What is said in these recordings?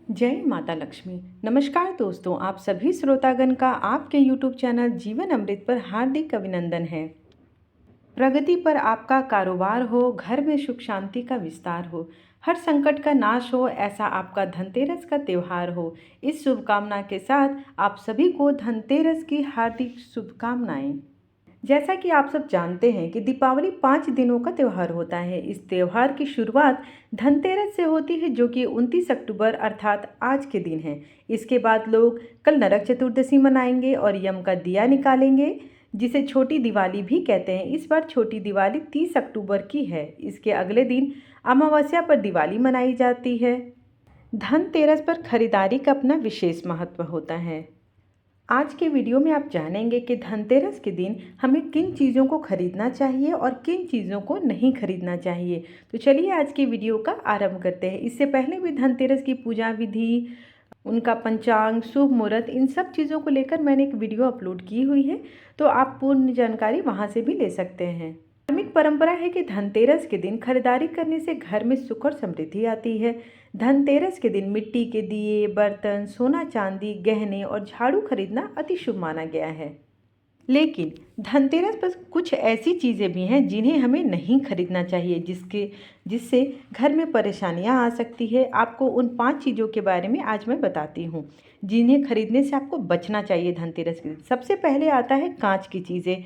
जय माता लक्ष्मी। नमस्कार दोस्तों, आप सभी श्रोतागण का आपके YouTube चैनल जीवन अमृत पर हार्दिक अभिनंदन है। प्रगति पर आपका कारोबार हो, घर में सुख शांति का विस्तार हो, हर संकट का नाश हो, ऐसा आपका धनतेरस का त्यौहार हो। इस शुभकामना के साथ आप सभी को धनतेरस की हार्दिक शुभकामनाएं। जैसा कि आप सब जानते हैं कि दीपावली 5 दिनों का त्यौहार होता है। इस त्यौहार की शुरुआत धनतेरस से होती है, जो कि 29 अक्टूबर अर्थात आज के दिन है। इसके बाद लोग कल नरक चतुर्दशी मनाएंगे और यम का दिया निकालेंगे, जिसे छोटी दिवाली भी कहते हैं। इस बार छोटी दिवाली 30 अक्टूबर की है। इसके अगले दिन अमावस्या पर दिवाली मनाई जाती है। धनतेरस पर खरीदारी का अपना विशेष महत्व होता है। आज के वीडियो में आप जानेंगे कि धनतेरस के दिन हमें किन चीज़ों को खरीदना चाहिए और किन चीज़ों को नहीं खरीदना चाहिए। तो चलिए आज के वीडियो का आरंभ करते हैं। इससे पहले भी धनतेरस की पूजा विधि, उनका पंचांग, शुभ मुहूर्त, इन सब चीज़ों को लेकर मैंने एक वीडियो अपलोड की हुई है, तो आप पूर्ण जानकारी वहाँ से भी ले सकते हैं। धार्मिक परंपरा है कि धनतेरस के दिन खरीदारी करने से घर में सुख और समृद्धि आती है। धनतेरस के दिन मिट्टी के दिए, बर्तन, सोना चांदी, गहने और झाड़ू खरीदना अति शुभ माना गया है। लेकिन धनतेरस पर कुछ ऐसी चीज़ें भी हैं जिन्हें हमें नहीं खरीदना चाहिए, जिससे घर में परेशानियां आ सकती है। आपको उन 5 चीज़ों के बारे में आज मैं बताती हूँ, जिन्हें खरीदने से आपको बचना चाहिए धनतेरस के दिन। सबसे पहले आता है कांच की चीज़ें।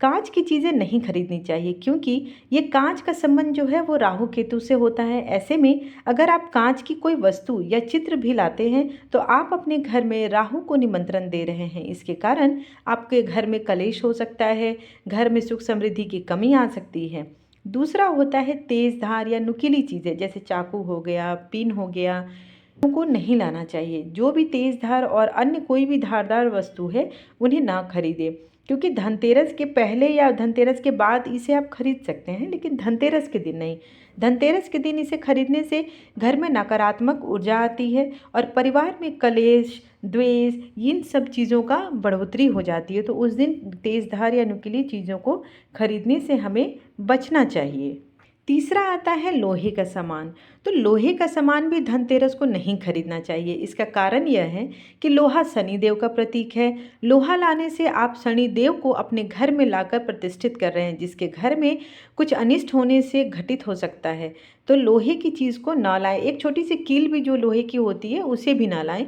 कांच की चीज़ें नहीं खरीदनी चाहिए, क्योंकि ये कांच का संबंध जो है वो राहु केतु से होता है। ऐसे में अगर आप कांच की कोई वस्तु या चित्र भी लाते हैं तो आप अपने घर में राहु को निमंत्रण दे रहे हैं। इसके कारण आपके घर में कलेश हो सकता है, घर में सुख समृद्धि की कमी आ सकती है। दूसरा होता है तेज धार या नुकीली चीज़ें, जैसे चाकू हो गया, पिन हो गया, को नहीं लाना चाहिए। जो भी तेज धार और अन्य कोई भी धारदार वस्तु है उन्हें ना खरीदें, क्योंकि धनतेरस के पहले या धनतेरस के बाद इसे आप खरीद सकते हैं, लेकिन धनतेरस के दिन नहीं। धनतेरस के दिन इसे खरीदने से घर में नकारात्मक ऊर्जा आती है और परिवार में कलेश, द्वेष, इन सब चीज़ों का बढ़ोतरी हो जाती है। तो उस दिन तेज धार या नुकीली चीज़ों को खरीदने से हमें बचना चाहिए। तीसरा आता है लोहे का सामान। तो लोहे का सामान भी धनतेरस को नहीं खरीदना चाहिए। इसका कारण यह है कि लोहा शनिदेव का प्रतीक है। लोहा लाने से आप शनिदेव को अपने घर में लाकर प्रतिष्ठित कर रहे हैं, जिसके घर में कुछ अनिष्ट होने से घटित हो सकता है। तो लोहे की चीज़ को ना लाएं। एक छोटी सी कील भी जो लोहे की होती है उसे भी ना लाएं।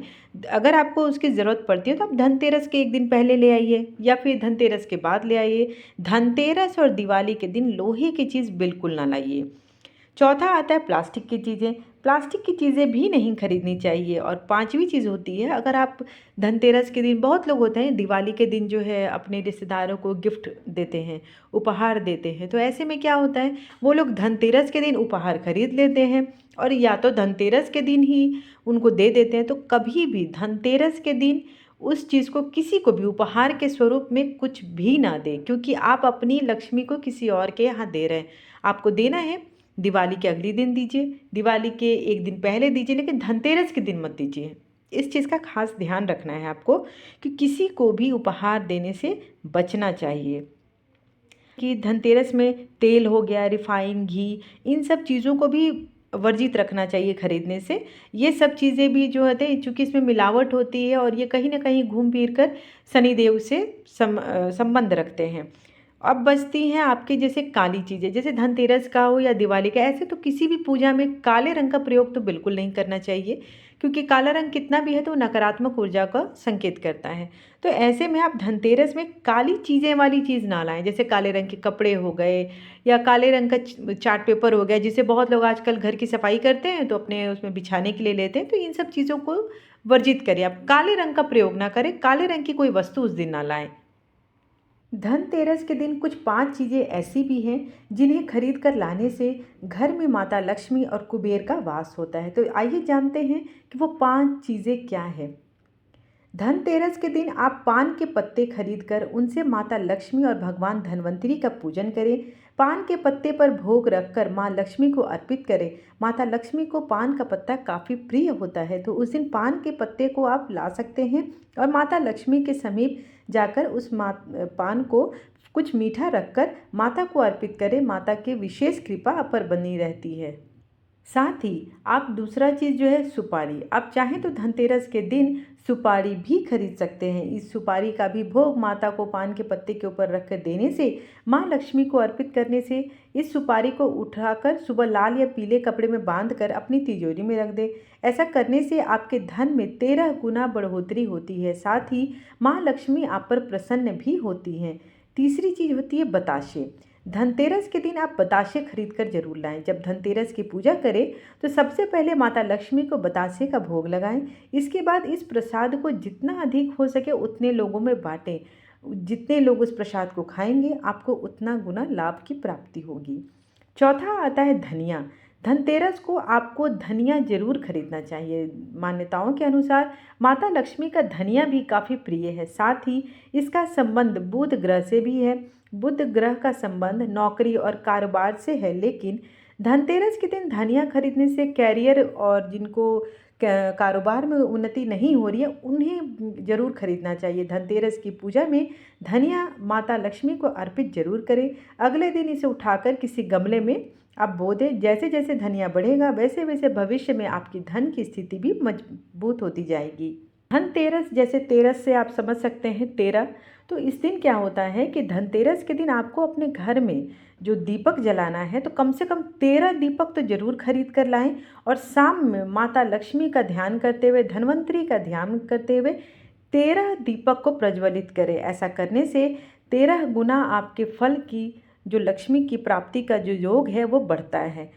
अगर आपको उसकी ज़रूरत पड़ती है तो आप धनतेरस के एक दिन पहले ले आइए या फिर धनतेरस के बाद ले आइए। धनतेरस और दिवाली के दिन लोहे की चीज़ बिल्कुल ना लाइए। चौथा आता है प्लास्टिक की चीज़ें। प्लास्टिक की चीज़ें भी नहीं खरीदनी चाहिए। और पांचवी चीज़ होती है, अगर आप धनतेरस के दिन, बहुत लोग होते हैं दिवाली के दिन जो है अपने रिश्तेदारों को गिफ्ट देते हैं, उपहार देते हैं। तो ऐसे में क्या होता है, वो लोग धनतेरस के दिन उपहार खरीद लेते हैं और या तो धनतेरस के दिन ही उनको दे देते हैं। तो कभी भी धनतेरस के दिन उस चीज़ को किसी को भी उपहार के स्वरूप में कुछ भी ना दें, क्योंकि आप अपनी लक्ष्मी को किसी और के यहाँ दे रहे हैं। आपको देना है दिवाली के अगले दिन दीजिए, दिवाली के एक दिन पहले दीजिए, लेकिन धनतेरस के दिन मत दीजिए। इस चीज़ का खास ध्यान रखना है आपको कि किसी को भी उपहार देने से बचना चाहिए। कि धनतेरस में तेल हो गया, रिफाइन, घी, इन सब चीज़ों को भी वर्जित रखना चाहिए खरीदने से। ये सब चीज़ें भी जो होते हैं, चूँकि इसमें मिलावट होती है और ये कहीं ना कहीं घूम फिर कर शनिदेव से संबंध रखते हैं। अब बचती हैं आपके जैसे काली चीज़ें, जैसे धनतेरस का हो या दिवाली का। ऐसे तो किसी भी पूजा में काले रंग का प्रयोग तो बिल्कुल नहीं करना चाहिए, क्योंकि काला रंग कितना भी है तो नकारात्मक ऊर्जा का संकेत करता है। तो ऐसे में आप धनतेरस में काली चीज़ें वाली चीज़ ना लाएं, जैसे काले रंग के कपड़े हो गए या काले रंग का चार्ट पेपर हो गया, जिसे बहुत लोग आजकल घर की सफाई करते हैं तो अपने उसमें बिछाने के लिए लेते हैं। तो इन सब चीज़ों को वर्जित करें। आप काले रंग का प्रयोग ना करें, काले रंग की कोई वस्तु उस दिन ना लाएं। धनतेरस के दिन कुछ 5 चीज़ें ऐसी भी हैं जिन्हें खरीद कर लाने से घर में माता लक्ष्मी और कुबेर का वास होता है। तो आइए जानते हैं कि वो 5 चीज़ें क्या है। धनतेरस के दिन आप पान के पत्ते खरीदकर उनसे माता लक्ष्मी और भगवान धन्वंतरी का पूजन करें। पान के पत्ते पर भोग रखकर माँ लक्ष्मी को अर्पित करें। माता लक्ष्मी को पान का पत्ता काफ़ी प्रिय होता है, तो उस दिन पान के पत्ते को आप ला सकते हैं और माता लक्ष्मी के समीप जाकर उस पान को कुछ मीठा रखकर माता को अर्पित करें। माता की विशेष कृपा आप पर बनी रहती है। साथ ही आप दूसरा चीज़ जो है सुपारी, आप चाहें तो धनतेरस के दिन सुपारी भी खरीद सकते हैं। इस सुपारी का भी भोग माता को पान के पत्ते के ऊपर रख कर देने से, माँ लक्ष्मी को अर्पित करने से, इस सुपारी को उठाकर सुबह लाल या पीले कपड़े में बांध कर अपनी तिजोरी में रख दें। ऐसा करने से आपके धन में 13 गुना बढ़ोतरी होती है। साथ ही माँ लक्ष्मी आप पर प्रसन्न भी होती हैं। तीसरी चीज़ होती है बताशे। धनतेरस के दिन आप बताशे खरीद कर जरूर लाएं। जब धनतेरस की पूजा करें तो सबसे पहले माता लक्ष्मी को बतासे का भोग लगाएं। इसके बाद इस प्रसाद को जितना अधिक हो सके उतने लोगों में बांटें। जितने लोग उस प्रसाद को खाएंगे आपको उतना गुना लाभ की प्राप्ति होगी। चौथा आता है धनिया। धनतेरस को आपको धनिया जरूर खरीदना चाहिए। मान्यताओं के अनुसार माता लक्ष्मी का धनिया भी काफ़ी प्रिय है। साथ ही इसका संबंध बुध ग्रह से भी है। बुध ग्रह का संबंध नौकरी और कारोबार से है, लेकिन धनतेरस के दिन धनिया खरीदने से कैरियर और जिनको कारोबार में उन्नति नहीं हो रही है उन्हें ज़रूर खरीदना चाहिए। धनतेरस की पूजा में धनिया माता लक्ष्मी को अर्पित जरूर करें। अगले दिन इसे उठाकर किसी गमले में आप बो दें। जैसे जैसे धनिया बढ़ेगा वैसे वैसे भविष्य में आपकी धन की स्थिति भी मजबूत होती जाएगी। धनतेरस, जैसे तेरस से आप समझ सकते हैं 13, तो इस दिन क्या होता है कि धनतेरस के दिन आपको अपने घर में जो दीपक जलाना है तो कम से कम 13 दीपक तो जरूर खरीद कर लाएं और शाम में माता लक्ष्मी का ध्यान करते हुए, धन्वंतरी का ध्यान करते हुए 13 दीपक को प्रज्वलित करें। ऐसा करने से 13 गुना आपके फल की, जो लक्ष्मी की प्राप्ति का जो योग है वो बढ़ता है।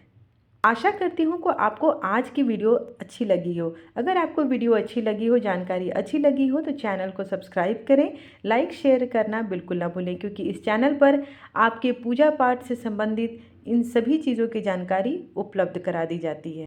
आशा करती हूँ कि आपको आज की वीडियो अच्छी लगी हो। अगर आपको वीडियो अच्छी लगी हो, जानकारी अच्छी लगी हो तो चैनल को सब्सक्राइब करें, लाइक शेयर करना बिल्कुल ना भूलें, क्योंकि इस चैनल पर आपके पूजा पाठ से संबंधित इन सभी चीज़ों की जानकारी उपलब्ध करा दी जाती है।